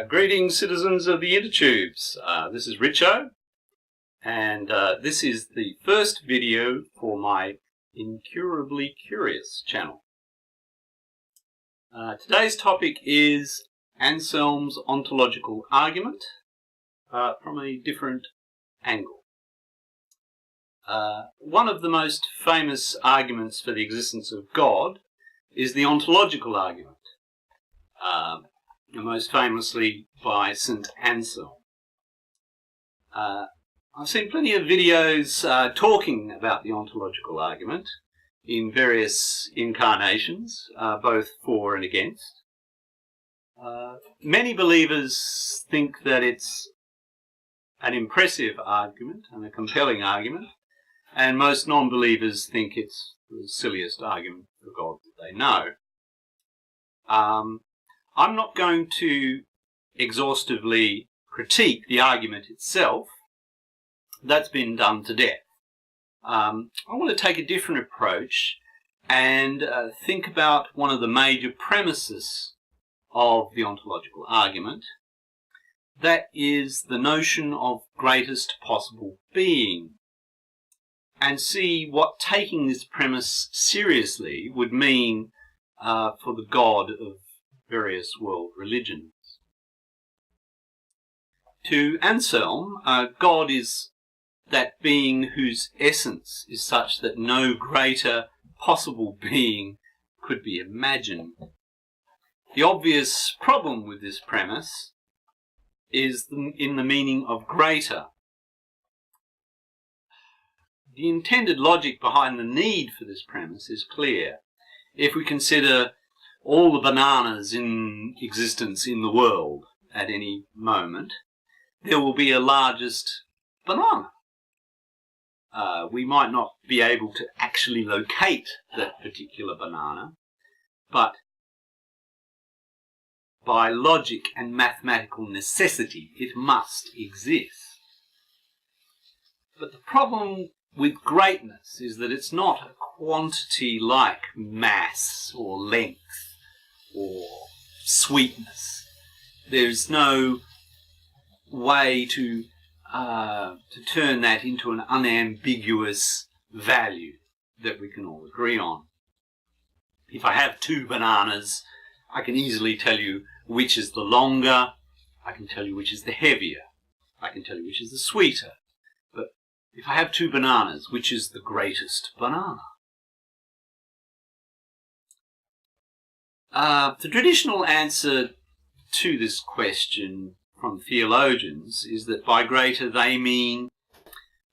Greetings, citizens of the Intertubes. This is Richo, and this is the first video for my Incurably Curious channel. Today's topic is Anselm's ontological argument from a different angle. One of the most famous arguments for the existence of God is the ontological argument. Most famously by St. Anselm. I've seen plenty of videos talking about the ontological argument in various incarnations, both for and against. Many believers think that it's an impressive argument and a compelling argument, and most non-believers think it's the silliest argument for God that they know. I'm not going to exhaustively critique the argument itself. That's been done to death. I want to take a different approach and think about one of the major premises of the ontological argument. That is the notion of greatest possible being, and see what taking this premise seriously would mean for the God of various world religions. To Anselm, God is that being whose essence is such that no greater possible being could be imagined. The obvious problem with this premise is in the meaning of greater. The intended logic behind the need for this premise is clear. If we consider all the bananas in existence in the world at any moment, there will be a largest banana. We might not be able to actually locate that particular banana, but by logic and mathematical necessity, it must exist. But the problem with greatness is that it's not a quantity like mass or length or sweetness. There's no way to turn that into an unambiguous value that we can all agree on. If I have two bananas, I can easily tell you which is the longer, I can tell you which is the heavier, I can tell you which is the sweeter. But if I have two bananas, which is the greatest banana? The traditional answer to this question from theologians is that by greater they mean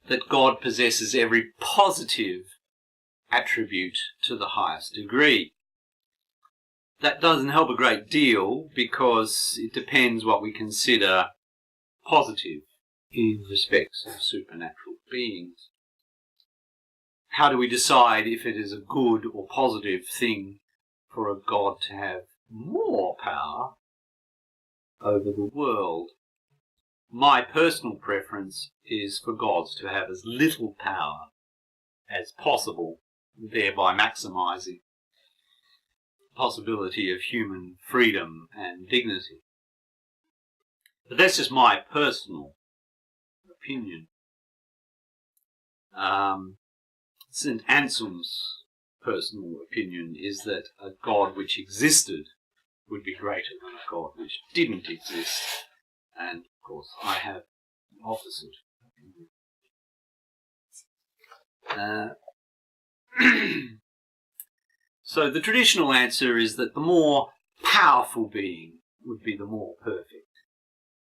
that God possesses every positive attribute to the highest degree. That doesn't help a great deal because it depends what we consider positive in respect of supernatural beings. How do we decide if it is a good or positive thing for a God to have more power over the world? My personal preference is for gods to have as little power as possible, thereby maximising the possibility of human freedom and dignity. But that's just my personal opinion. St. Anselm's personal opinion is that a God which existed would be greater than a God which didn't exist, and of course I have the opposite opinion. So the traditional answer is that the more powerful being would be the more perfect,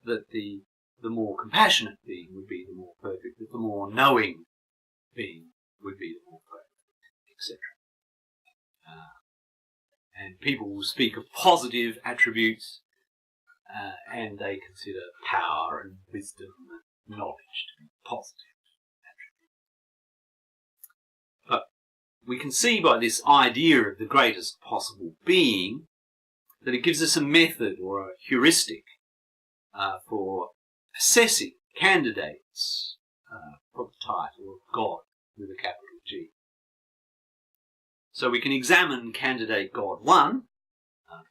that the more compassionate being would be the more perfect, that the more knowing being would be the more perfect, etc. And people will speak of positive attributes, and they consider power and wisdom and knowledge to be positive attributes. But we can see by this idea of the greatest possible being that it gives us a method or a heuristic for assessing candidates for the title of God with a capital G. So we can examine candidate God 1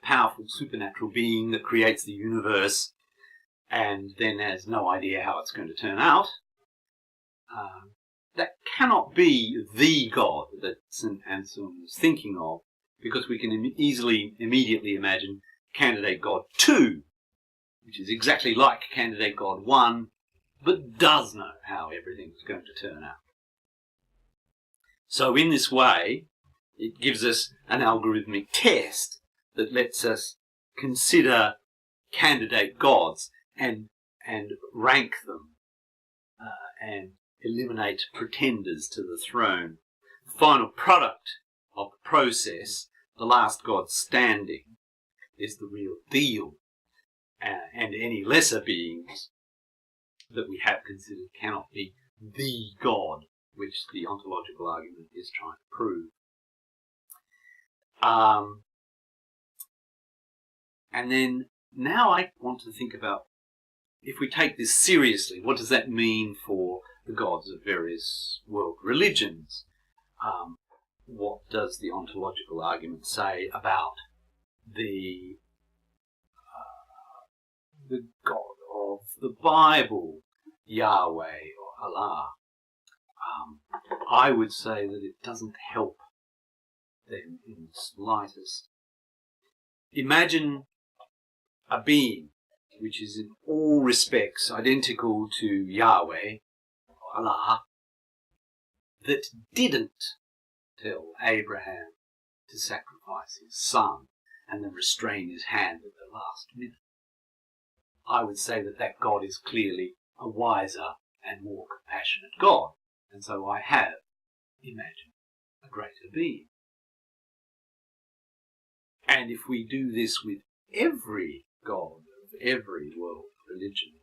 powerful supernatural being that creates the universe and then has no idea how it's going to turn out. That cannot be the God that St. Anselm was thinking of, because we can immediately imagine candidate God 2, which is exactly like candidate God 1, but does know how everything's going to turn out. So in this way, it gives us an algorithmic test that lets us consider candidate gods and rank them and eliminate pretenders to the throne. The final product of the process, the last God standing, is the real deal, and any lesser beings that we have considered cannot be the God, which the ontological argument is trying to prove. And then now I want to think about, if we take this seriously, what does that mean for the gods of various world religions? What does the ontological argument say about the God of the Bible, Yahweh or Allah? I would say that it doesn't help them in the slightest. Imagine a being which is in all respects identical to Yahweh or Allah, that didn't tell Abraham to sacrifice his son and then restrain his hand at the last minute. I would say that that God is clearly a wiser and more compassionate God, and so I have imagined a greater being. And if we do this with every God of every world religion,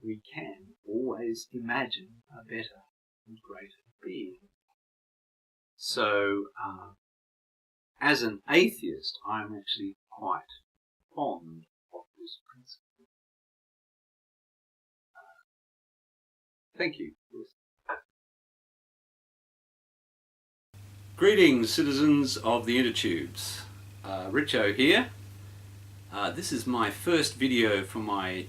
we can always imagine a better and greater being. So, as an atheist, I'm actually quite fond of this principle. Thank you. Greetings, citizens of the Intertubes. Richo here. This is my first video for my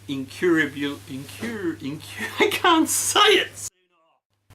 incurable I can't say it.